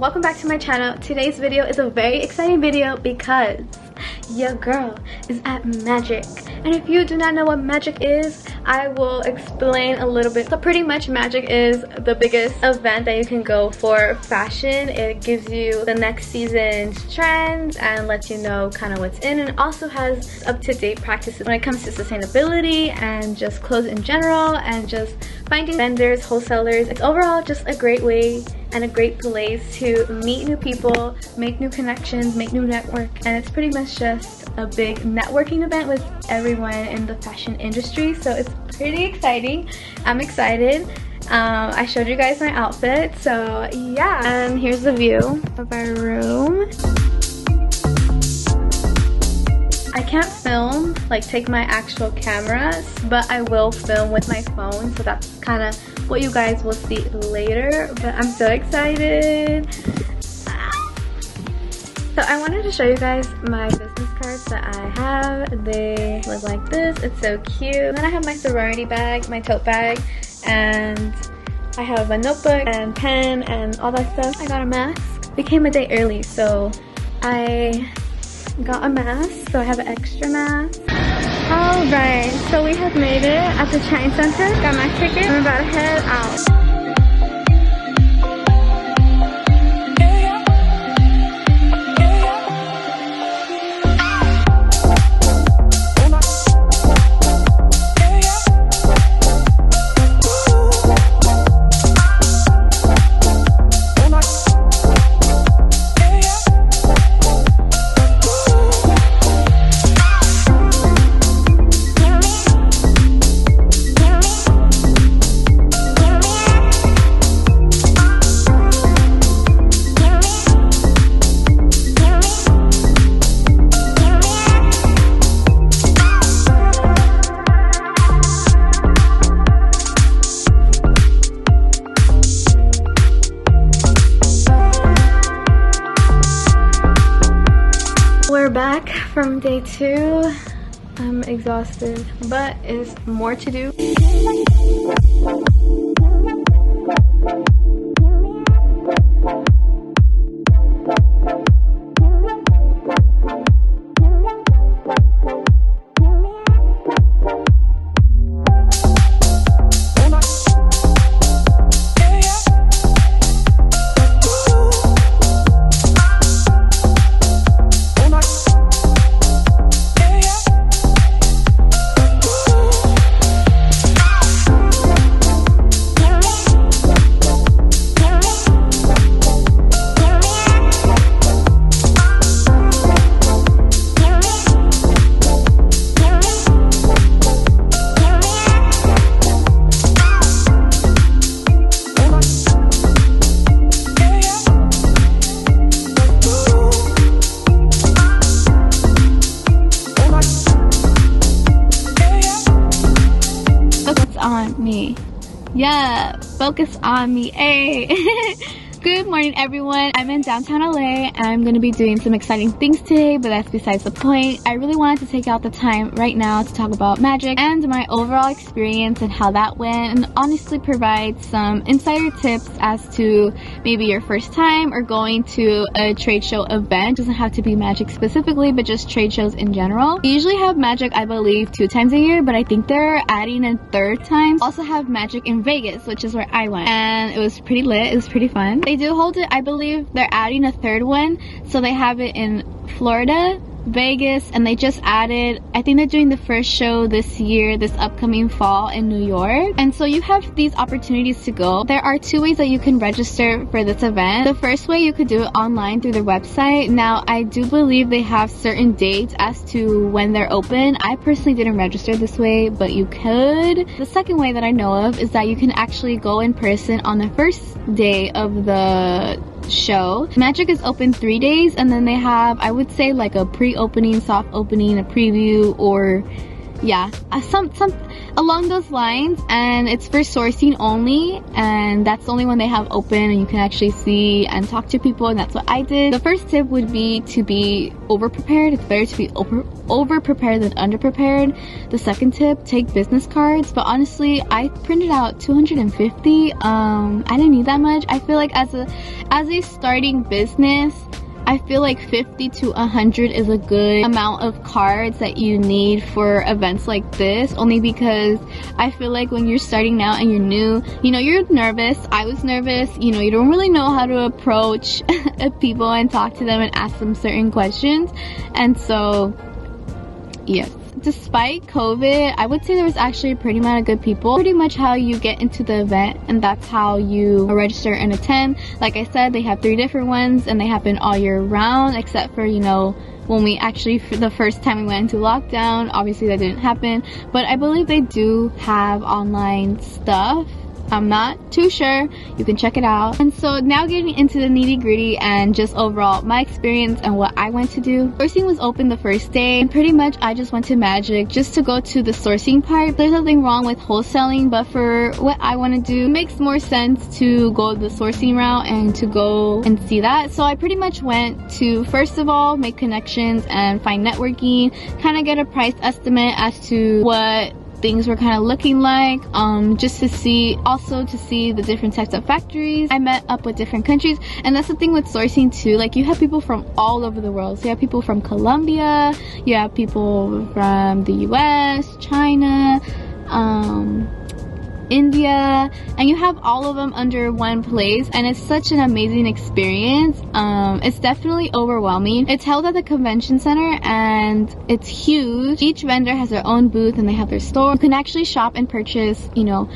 welcome back to my channel. Today's video is a very exciting video because your girl is at Magic. And if you do not know what Magic is, I will explain a little bit. So pretty much Magic is the biggest event that you can go for fashion. It gives you the next season's trends and lets you know kind of what's in, and it also has up-to-date practices when it comes to sustainability and just clothes in general and just finding vendors, wholesalers. It's overall just a great way and a great place to meet new people, make new connections, make new network, and it's pretty much just a big networking event with everyone in the fashion industry. So it's pretty exciting. I'm excited. I showed you guys my outfit, so yeah. And here's the view of our room. I can't film, like take my actual cameras, but I will film with my phone, so that's kind of what you guys will see later. But I'm so excited. So I wanted to show you guys my business cards that I have. They look like this. It's so cute. And then I have my sorority bag, my tote bag, and I have a notebook and pen and all that stuff. I got a mask. We came a day early, so I got a mask, so I have an extra mask. Alright, so we have made it at the China Center. Got my ticket. I'm about to head out. We're back from day 2. I'm exhausted, but there's more to do. On me. Yeah, focus on me. Hey. Good morning, everyone. I'm in downtown LA and I'm going to be doing some exciting things today, but that's besides the point. I really wanted to take out the time right now to talk about Magic and my overall experience and how that went, and honestly provide some insider tips as to maybe your first time or going to a trade show event. It doesn't have to be Magic specifically, but just trade shows in general. We usually have Magic, I believe, 2 times a year, but I think they're adding a 3rd time. Also have Magic in Vegas, which is where I went, and it was pretty lit. It was pretty fun. They do hold it. I believe they're adding a 3rd one, so they have it in Florida, Vegas, and they just added, I think they're doing the first show this year, this upcoming fall, in New York. And so you have these opportunities to go. There are 2 ways that you can register for this event. The first way, you could do it online through their website. Now I do believe they have certain dates as to when they're open. I personally didn't register this way, but you could. The second way that I know of is that you can actually go in person on the first day of the show. Magic is open 3 days, and then they have, I would say, like a pre-opening, soft opening, a preview, or yeah, some along those lines, and it's for sourcing only, and that's the only one they have open, and you can actually see and talk to people, and that's what I did. The first tip would be to be over prepared. It's better to be over prepared than under prepared. The second tip, take business cards, but honestly I printed out 250. I didn't need that much. I feel like as a starting business, I feel like 50 to 100 is a good amount of cards that you need for events like this, only because I feel like when you're starting out and you're new, you know, you're nervous. I was nervous, you know, you don't really know how to approach people and talk to them and ask them certain questions. And so, yes. Despite COVID, I would say there was actually a pretty amount of good people. Pretty much how you get into the event, and that's how you register and attend. Like I said, they have 3 different ones, and they happen all year round, except for, you know, when we actually, for the first time we went into lockdown, obviously that didn't happen. But I believe they do have online stuff. I'm not too sure. You can check it out. And so now getting into the nitty gritty and just overall my experience and what I went to do. Sourcing was open the first day, and pretty much I just went to Magic just to go to the sourcing part. There's nothing wrong with wholesaling, but for what I want to do, it makes more sense to go the sourcing route and to go and see that. So I pretty much went to, first of all, make connections and find networking, kind of get a price estimate as to what things were kind of looking like, just to see, also to see the different types of factories. I met up with different countries, and that's the thing with sourcing too, like you have people from all over the world. So you have people from Colombia, you have people from the US, China, India, and you have all of them under one place, and it's such an amazing experience. It's definitely overwhelming. It's held at the convention center and it's huge. Each vendor has their own booth and they have their store. You can actually shop and purchase, you know,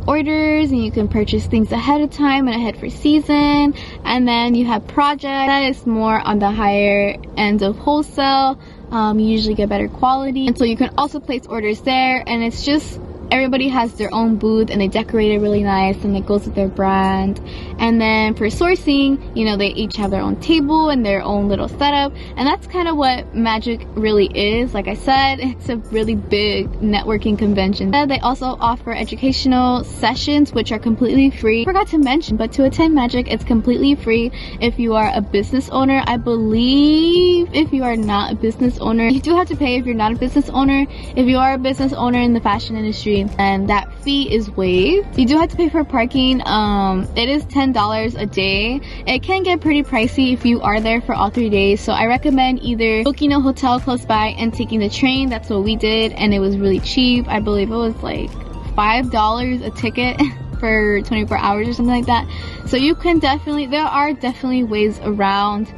orders, and you can purchase things ahead of time and ahead for season. And then you have projects that is more on the higher end of wholesale. You usually get better quality, and so you can also place orders there, and it's just, everybody has their own booth and they decorate it really nice and it goes with their brand. And then for sourcing, you know, they each have their own table and their own little setup, and that's kind of what Magic really is. Like I said, it's a really big networking convention. They also offer educational sessions which are completely free. I forgot to mention, but to attend Magic, it's completely free if you are a business owner. I believe if you are not a business owner, you do have to pay if you're not a business owner. If you are a business owner in the fashion industry, and that fee is waived. You do have to pay for parking. It is $10 a day. It can get pretty pricey if you are there for all 3 days, so I recommend either booking a hotel close by and taking the train. That's what we did, and it was really cheap. I believe it was like $5 a ticket for 24 hours or something like that. So you can definitely, there are definitely ways around,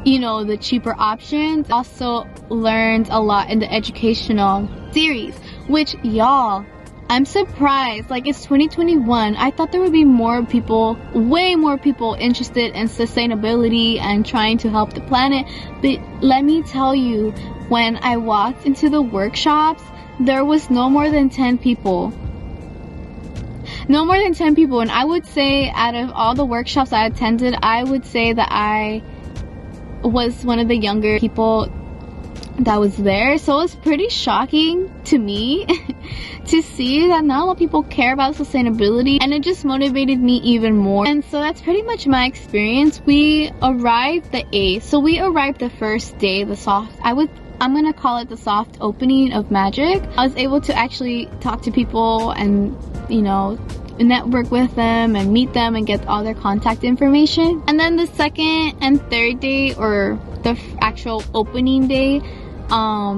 you know, the cheaper options. Also learned a lot in the educational series, which, y'all, I'm surprised. Like, it's 2021. I thought there would be more people, way more people interested in sustainability and trying to help the planet. But let me tell you, when I walked into the workshops, there was no more than 10 people. No more than 10 people. And I would say out of all the workshops I attended, I would say that I was one of the younger people that was there. So it was pretty shocking to me to see that not a lot of people care about sustainability, and it just motivated me even more. And so that's pretty much my experience. We arrived the 8th, so we arrived the first day, the soft, I'm gonna call it the soft opening of Magic. I was able to actually talk to people and, you know, network with them and meet them and get all their contact information. And then the second and third day, or the actual opening day,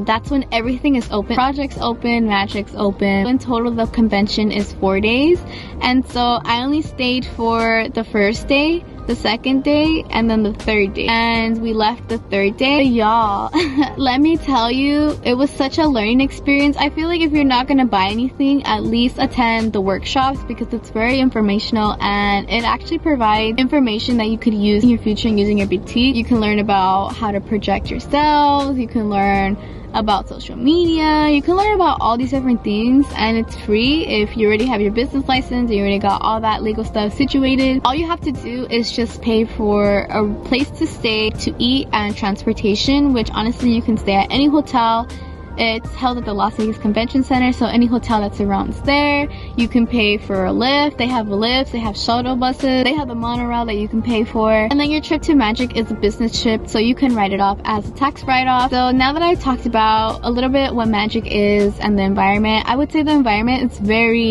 that's when everything is open. Projects open, Magic's open. In total, the convention is 4 days, and so I only stayed for the first day, the second day, and then the third day, and we left the third day. Y'all, let me tell you, it was such a learning experience. I feel like if you're not gonna buy anything, at least attend the workshops, because it's very informational and it actually provides information that you could use in your future and using your boutique. You can learn about how to project yourselves, you can learn about social media, you can learn about all these different things, and it's free if you already have your business license and you already got all that legal stuff situated. All you have to do is just pay for a place to stay, to eat, and transportation, which honestly you can stay at any hotel. It's held at the Las Vegas Convention Center, so any hotel that surrounds there, you can pay for a lift. They have lifts, they have shuttle buses, they have the monorail that you can pay for. And then your trip to Magic is a business trip, so you can write it off as a tax write-off. So now that I've talked about a little bit what Magic is and the environment, I would say the environment is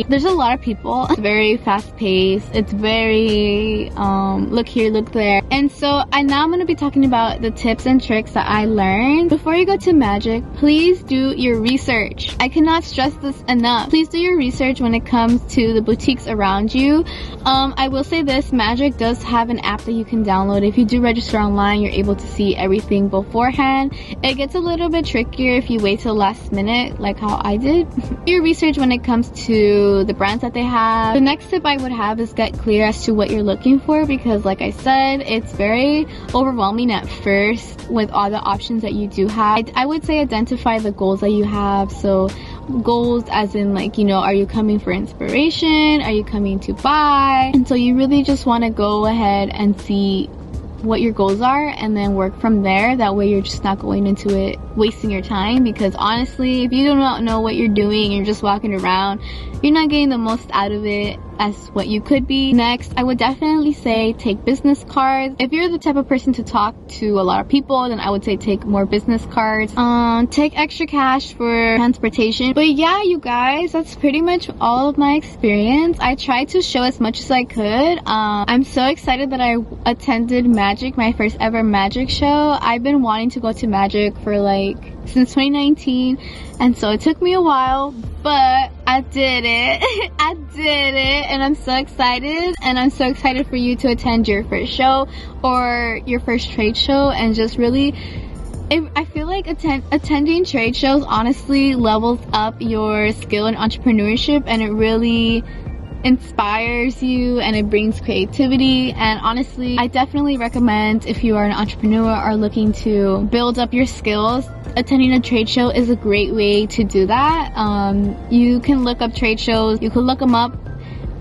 there's a lot of people. It's very fast-paced. It's very look here, look there. And so now I'm going to be talking about the tips and tricks that I learned. Before you go to Magic, please do your research. I cannot stress this enough. Please do your research when it comes to the boutiques around you. I will say this, Magic does have an app that you can download. If you do register online, you're able to see everything beforehand. It gets a little bit trickier if you wait till the last minute, like how I did. Your research when it comes to the brands that they have. The next tip I would have is get clear as to what you're looking for, because like I said, it's very overwhelming at first with all the options that you do have. I would say identify the goals that you have. So goals as in, like, you know, are you coming for inspiration? Are you coming to buy? And so you really just want to go ahead and see what your goals are and then work from there. That way you're just not going into it wasting your time, because honestly, if you do not know what you're doing, you're just walking around, you're not getting the most out of it as what you could be. Next, I would definitely say take business cards. If you're the type of person to talk to a lot of people, then I would say take more business cards. Take extra cash for transportation. But yeah, you guys, that's pretty much all of my experience. I tried to show as much as I could. I'm so excited that I attended Magic, my first ever Magic show. I've been wanting to go to Magic for like since 2019, and so it took me a while, but I did it. I did it, and I'm so excited. And I'm so excited for you to attend your first show or your first trade show, and just really, I feel like attending trade shows honestly levels up your skill in entrepreneurship, and it really inspires you and it brings creativity. And honestly, I definitely recommend, if you are an entrepreneur or looking to build up your skills, attending a trade show is a great way to do that. You can look up trade shows, you can look them up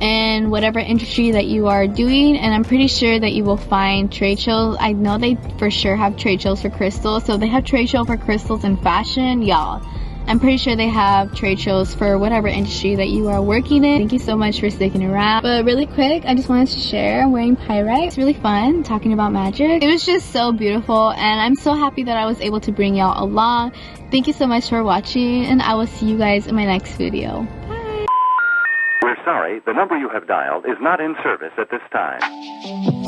in whatever industry that you are doing, and I'm pretty sure that you will find trade shows. I know they for sure have trade shows for crystals, so they have trade show for crystals and fashion, y'all. I'm pretty sure they have trade shows for whatever industry that you are working in. Thank you so much for sticking around. But really quick, I just wanted to share, I'm wearing pyrite. It's really fun talking about Magic. It was just so beautiful, and I'm so happy that I was able to bring y'all along. Thank you so much for watching, and I will see you guys in my next video. Bye! We're sorry, the number you have dialed is not in service at this time.